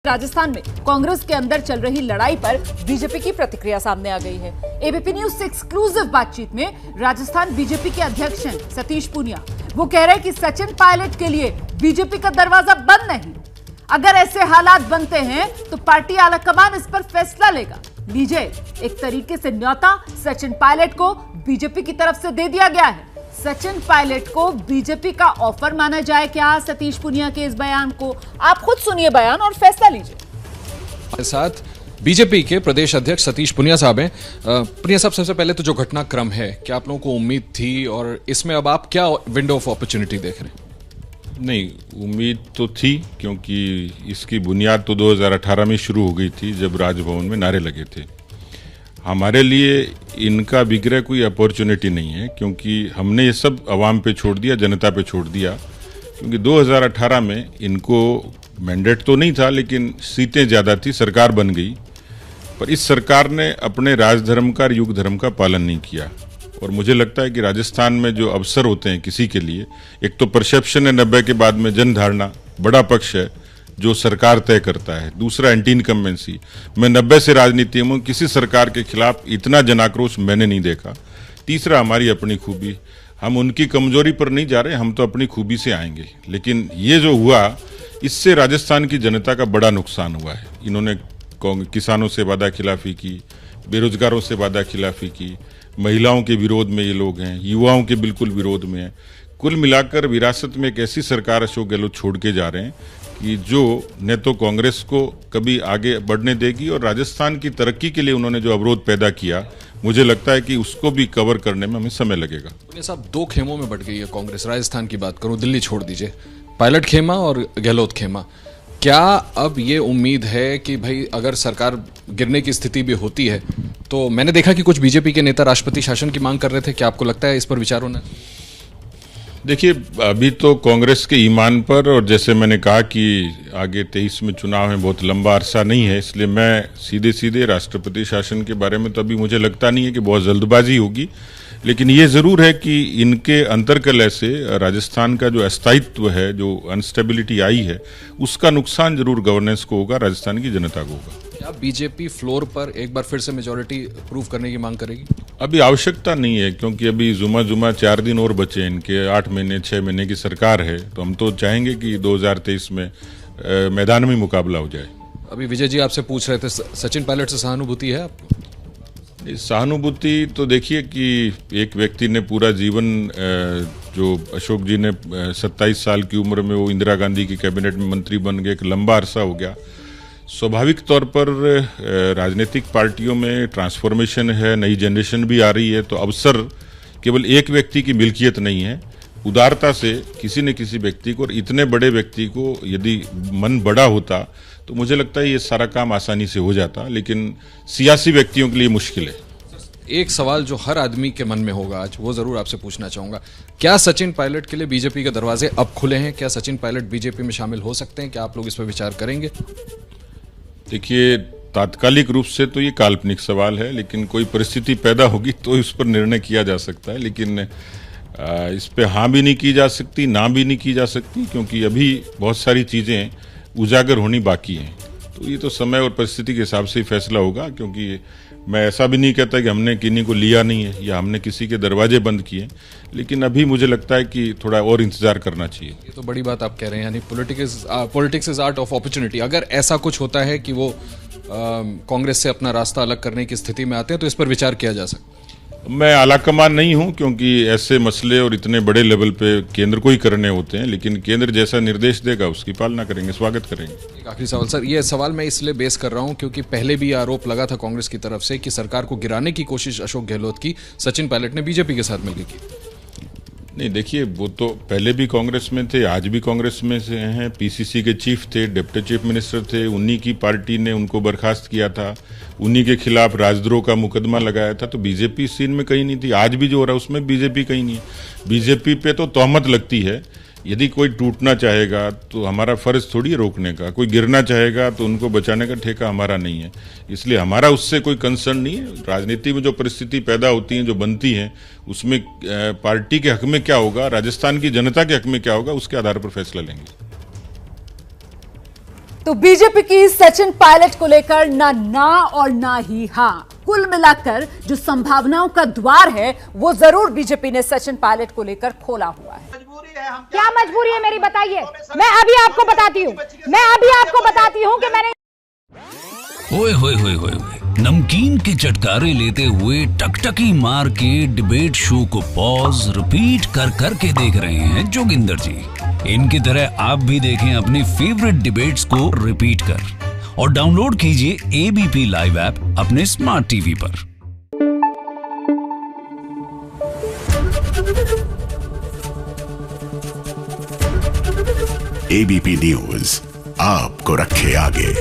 राजस्थान में कांग्रेस के अंदर चल रही लड़ाई पर बीजेपी की प्रतिक्रिया सामने आ गई है। एबीपी न्यूज से एक्सक्लूसिव बातचीत में राजस्थान बीजेपी के अध्यक्ष हैं सतीश पूनिया। वो कह रहे हैं कि सचिन पायलट के लिए बीजेपी का दरवाजा बंद नहीं। अगर ऐसे हालात बनते हैं तो पार्टी आलाकमान इस पर फैसला लेगा। लीजिए, एक तरीके से न्योता सचिन पायलट को बीजेपी की तरफ से दे दिया गया है। सचिन पायलट को बीजेपी का ऑफर माना जाए क्या? सतीश पूनिया के इस बयान को आप खुद सुनिए बयान और फैसला लीजिए। हमारे साथ बीजेपी के प्रदेश अध्यक्ष सतीश पूनिया साहब हैं। पूनिया साहब, सबसे पहले तो जो घटनाक्रम है, क्या आप लोगों को उम्मीद थी और इसमें अब आप क्या विंडो ऑफ अपॉर्चुनिटी देख रहे हैं? नहीं, उम्मीद तो थी, क्योंकि इसकी बुनियाद तो 2018 में शुरू हो गई थी जब राजभवन में नारे लगे थे। हमारे लिए इनका विग्रह कोई अपॉर्चुनिटी नहीं है, क्योंकि हमने ये सब आवाम पे छोड़ दिया, जनता पे छोड़ दिया। क्योंकि 2018 में इनको मैंडेट तो नहीं था, लेकिन सीटें ज़्यादा थी, सरकार बन गई। पर इस सरकार ने अपने राजधर्म का, युग धर्म का पालन नहीं किया। और मुझे लगता है कि राजस्थान में जो अवसर होते हैं किसी के लिए, एक तो परसेप्शन है 90 के बाद में, जनधारणा बड़ा पक्ष है जो सरकार तय करता है। दूसरा एंटी इनकम्बेंसी। मैं 90 से राजनीति में, किसी सरकार के खिलाफ इतना जनाक्रोश मैंने नहीं देखा। तीसरा हमारी अपनी खूबी। हम उनकी कमजोरी पर नहीं जा रहे, हम तो अपनी खूबी से आएंगे। लेकिन ये जो हुआ, इससे राजस्थान की जनता का बड़ा नुकसान हुआ है। इन्होंने किसानों से वादा खिलाफी की, बेरोजगारों से वादा खिलाफी की, महिलाओं के विरोध में ये लोग हैं, युवाओं के बिल्कुल विरोध में हैं। कुल मिलाकर विरासत में एक ऐसी सरकार अशोक गहलोत छोड़ के जा रहे हैं कि जो न तो कांग्रेस को कभी आगे बढ़ने देगी, और राजस्थान की तरक्की के लिए उन्होंने जो अवरोध पैदा किया, मुझे लगता है कि उसको भी कवर करने में हमें समय लगेगा। पूनिया साहब, दो खेमों में बट गई है कांग्रेस। राजस्थान की बात करूं, दिल्ली छोड़ दीजिए, पायलट खेमा और गहलोत खेमा। क्या अब ये उम्मीद है कि भाई अगर सरकार गिरने की स्थिति भी होती है, तो मैंने देखा कि कुछ बीजेपी के नेता राष्ट्रपति शासन की मांग कर रहे थे, क्या आपको लगता है इस पर विचार होना? देखिए, अभी तो कांग्रेस के ईमान पर, और जैसे मैंने कहा कि आगे 23 में चुनाव है, बहुत लंबा अरसा नहीं है, इसलिए मैं सीधे सीधे राष्ट्रपति शासन के बारे में तो अभी मुझे लगता नहीं है कि बहुत जल्दबाजी होगी। लेकिन ये जरूर है कि इनके अंतर्कलह से राजस्थान का जो अस्थायित्व है, जो अनस्टेबिलिटी आई है, उसका नुकसान जरूर गवर्नेंस को होगा, राजस्थान की जनता को होगा। क्या बीजेपी फ्लोर पर एक बार फिर से मेजोरिटी प्रूव करने की मांग करेगी? अभी आवश्यकता नहीं है, क्योंकि अभी जुमा 4 दिन और बचे, इनके 8 महीने 6 महीने की सरकार है। तो हम तो चाहेंगे कि 2023 में मैदान में मुकाबला हो जाए। अभी विजय जी आपसे पूछ रहे थे, सचिन पायलट से सहानुभूति है आपको? सहानुभूति तो देखिए कि एक व्यक्ति ने पूरा जीवन, जो अशोक जी ने 27 साल की उम्र में वो इंदिरा गांधी की कैबिनेट में मंत्री बन गए, एक लंबा अरसा हो गया। स्वाभाविक तौर पर राजनीतिक पार्टियों में ट्रांसफॉर्मेशन है, नई जनरेशन भी आ रही है, तो अवसर केवल एक व्यक्ति की मिल्कियत नहीं है। उदारता से किसी न किसी व्यक्ति को, और इतने बड़े व्यक्ति को यदि मन बड़ा होता तो मुझे लगता है ये सारा काम आसानी से हो जाता। लेकिन सियासी व्यक्तियों के लिए मुश्किल है। एक सवाल जो हर आदमी के मन में होगा आज, वो जरूर आपसे पूछना चाहूंगा, क्या सचिन पायलट के लिए बीजेपी के दरवाजे अब खुले हैं? क्या सचिन पायलट बीजेपी में शामिल हो सकते हैं? क्या आप लोग इस पर विचार करेंगे? देखिए, तात्कालिक रूप से तो ये काल्पनिक सवाल है, लेकिन कोई परिस्थिति पैदा होगी तो इस पर निर्णय किया जा सकता है। लेकिन इस पे हाँ भी नहीं की जा सकती, ना भी नहीं की जा सकती, क्योंकि अभी बहुत सारी चीज़ें उजागर होनी बाकी हैं। तो ये तो समय और परिस्थिति के हिसाब से ही फैसला होगा। क्योंकि मैं ऐसा भी नहीं कहता कि हमने किन्हीं को लिया नहीं है या हमने किसी के दरवाजे बंद किए, लेकिन अभी मुझे लगता है कि थोड़ा और इंतजार करना चाहिए। ये तो बड़ी बात आप कह रहे हैं, यानी politics is art of opportunity. अगर ऐसा कुछ होता है कि वो कांग्रेस से अपना रास्ता अलग करने की स्थिति में आते हैं, तो इस पर विचार किया जा सकता है। मैं आलाकमान नहीं हूं, क्योंकि ऐसे मसले और इतने बड़े लेवल पे केंद्र को ही करने होते हैं। लेकिन केंद्र जैसा निर्देश देगा उसकी पालना करेंगे, स्वागत करेंगे। एक आखिरी सवाल सर, ये सवाल मैं इसलिए बेस कर रहा हूं क्योंकि पहले भी आरोप लगा था कांग्रेस की तरफ से कि सरकार को गिराने की कोशिश अशोक गहलोत की सचिन पायलट ने बीजेपी के साथ मिलकर की। नहीं, देखिए, वो तो पहले भी कांग्रेस में थे, आज भी कांग्रेस में से हैं। पीसीसी के चीफ थे, डिप्टी चीफ मिनिस्टर थे, उन्हीं की पार्टी ने उनको बर्खास्त किया था, उन्हीं के खिलाफ राजद्रोह का मुकदमा लगाया था। तो बीजेपी सीन में कहीं नहीं थी। आज भी जो हो रहा है उसमें बीजेपी कहीं नहीं है। बीजेपी पे तो तोहमत लगती है। यदि कोई टूटना चाहेगा तो हमारा फर्ज थोड़ी है रोकने का, कोई गिरना चाहेगा तो उनको बचाने का ठेका हमारा नहीं है। इसलिए हमारा उससे कोई कंसर्न नहीं है। राजनीति में जो परिस्थिति पैदा होती है, जो बनती है, उसमें पार्टी के हक में क्या होगा, राजस्थान की जनता के हक में क्या होगा, उसके आधार पर फैसला लेंगे। तो बीजेपी की सचिन पायलट को लेकर ना और ना ही हाँ। कुल मिलाकर जो संभावनाओं का द्वार है वो जरूर बीजेपी ने सचिन पायलट को लेकर खोला हुआ है। क्या मजबूरी है मेरी बताइए? मैं अभी आपको बताती हूँ कि मैंने ओए होए होए होए नमकीन के चटकारे लेते हुए टकटकी मार के डिबेट शो को पॉज रिपीट कर करके देख रहे हैं जोगिंदर जी। इनकी तरह आप भी देखें अपनी फेवरेट डिबेट्स को रिपीट कर और डाउनलोड कीजिए एबीपी लाइव ऐप अपने स्मार्ट टीवी पर। एबीपी न्यूज आपको रखे आगे।